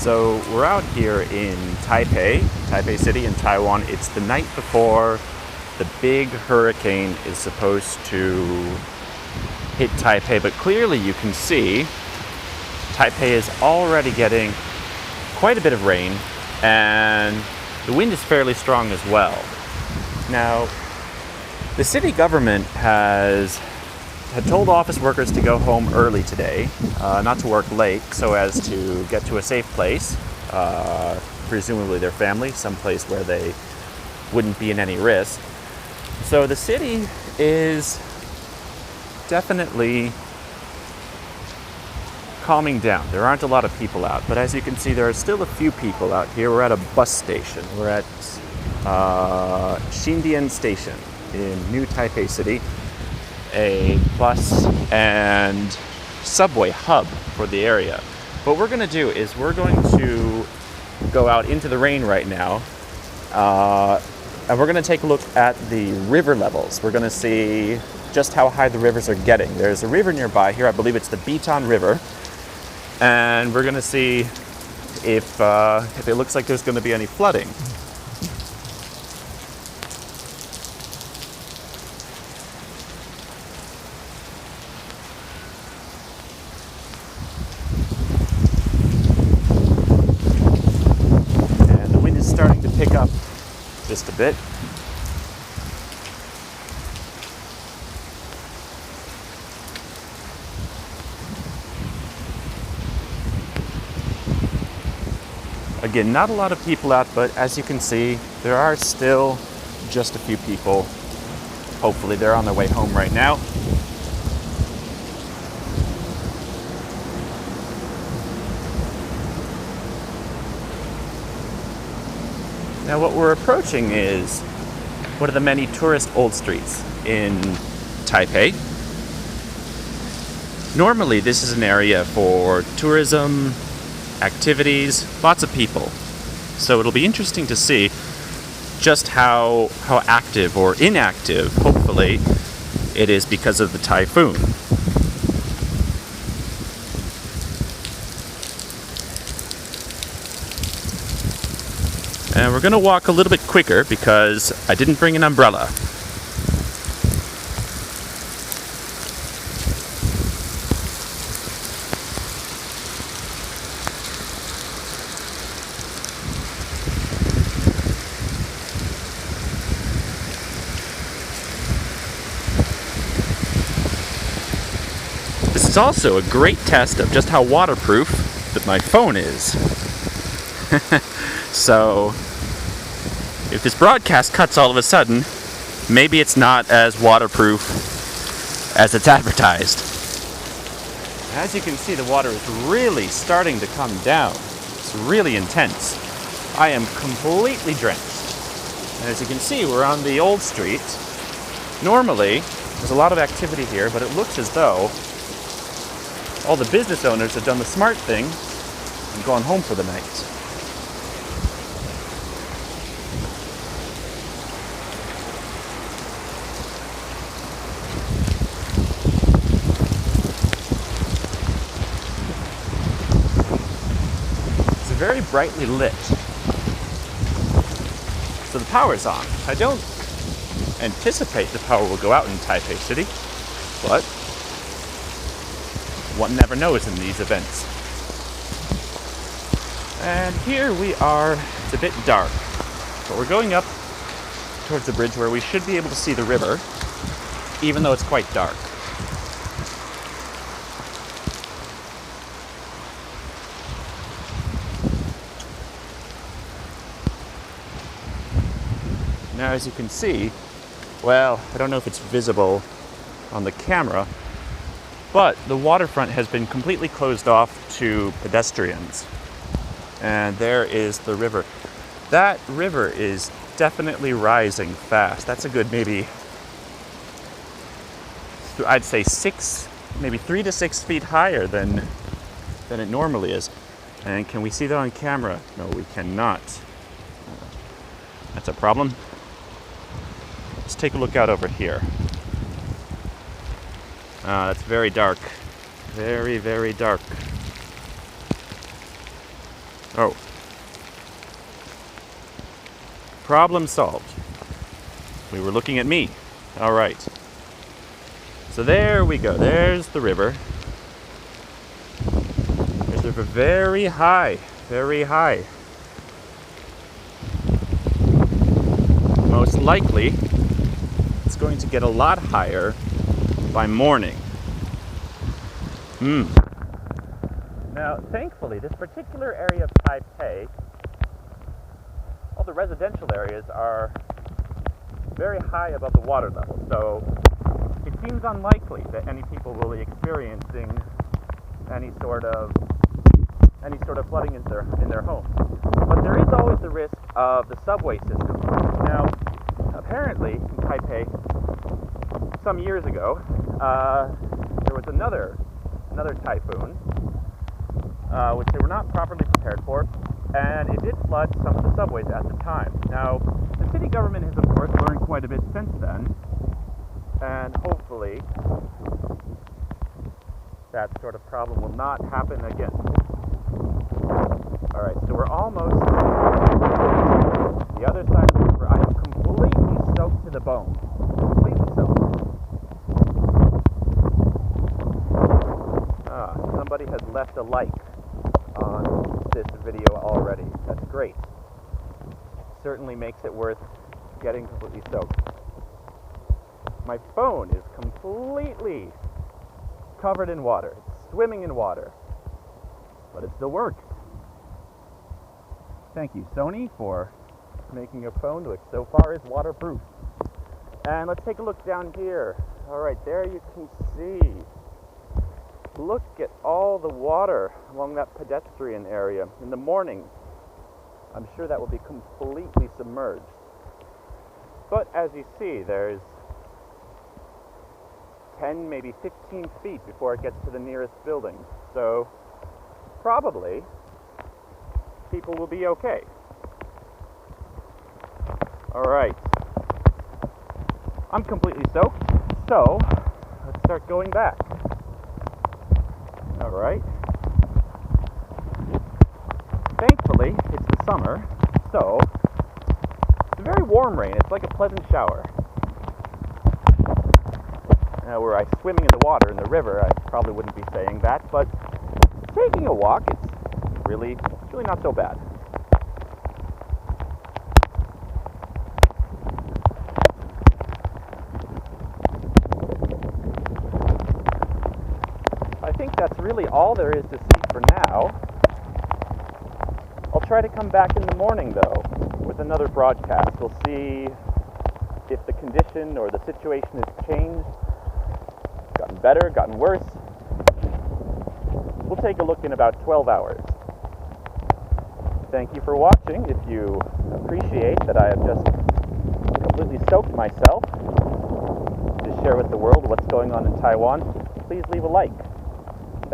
So we're out here in Taipei City in Taiwan. It's the night before the big hurricane is supposed to hit Taipei, but clearly you can see Taipei is already getting quite a bit of rain, and the wind is fairly strong as well. Now, the city government had told office workers to go home early today, not to work late, so as to get to a safe place, presumably their family, someplace where they wouldn't be in any risk. So the city is definitely calming down. There aren't a lot of people out, but as you can see, there are still a few people out here. We're at a bus station. We're at Xindian Station in New Taipei City, a bus and subway hub for the area. What we're going to do is we're going to go out into the rain right now, and we're going to take a look at the river levels. We're going to see just how high the rivers are getting. There's a river nearby here, I believe it's the Bitan River, and we're going to see if it looks like there's going to be any flooding. Starting to pick up just a bit. Again, not a lot of people out, but as you can see, there are still just a few people. Hopefully they're on their way home right now. Now what we're approaching is one of the many tourist old streets in Taipei. Normally this is an area for tourism, activities, lots of people. So it'll be interesting to see just how active or inactive, hopefully, it is because of the typhoon. And we're going to walk a little bit quicker because I didn't bring an umbrella. This is also a great test of just how waterproof that my phone is. So, if this broadcast cuts all of a sudden, maybe it's not as waterproof as it's advertised. As you can see, the water is really starting to come down. It's really intense. I am completely drenched. And as you can see, we're on the old street. Normally, there's a lot of activity here, but it looks as though all the business owners have done the smart thing and gone home for the night. Very brightly lit. So the power's on. I don't anticipate the power will go out in Taipei City, but one never knows in these events. And here we are. It's a bit dark, but we're going up towards the bridge where we should be able to see the river, even though it's quite dark. Now, as you can see, well, I don't know if it's visible on the camera, but the waterfront has been completely closed off to pedestrians. And there is the river. That river is definitely rising fast. That's a good maybe, I'd say 3 to 6 feet higher than it normally is. And can we see that on camera? No, we cannot. That's a problem. Let's take a look out over here. It's very dark. Very, very dark. Oh. Problem solved. We were looking at me. All right. So there we go. There's the river. There's the river very high. Very high. Most likely, it's going to get a lot higher by morning. Now, thankfully, this particular area of Taipei, all the residential areas are very high above the water level, so it seems unlikely that any people will be experiencing any sort of flooding in their homes. But there is always the risk of the subway system. Now, apparently, in Taipei, some years ago, there was another typhoon, which they were not properly prepared for, and it did flood some of the subways at the time. Now, the city government has, of course, learned quite a bit since then, and hopefully that sort of problem will not happen again. Alright, so we're almost the other side of the river. I am completely soaked to the bone. Completely soaked. Somebody has left a like on this video already. That's great. Certainly makes it worth getting completely soaked. My phone is completely covered in water. It's swimming in water. But it still works. Thank you, Sony, for making a phone which so far is waterproof. And let's take a look down here. Alright, there you can see. Look at all the water along that pedestrian area. In the morning, I'm sure that will be completely submerged. But as you see, there's 10, maybe 15 feet before it gets to the nearest building. So, probably, people will be okay. Alright. I'm completely soaked, so let's start going back. Alright. Thankfully, it's the summer, so it's a very warm rain. It's like a pleasant shower. Now, were I swimming in the water in the river, I probably wouldn't be saying that, but taking a walk, it's really not so bad. I think that's really all there is to see for now. I'll try to come back in the morning, though, with another broadcast. We'll see if the condition or the situation has changed, gotten better, gotten worse. We'll take a look in about 12 hours. Thank you for watching. If you appreciate that I have just completely soaked myself to share with the world what's going on in Taiwan, please leave a like.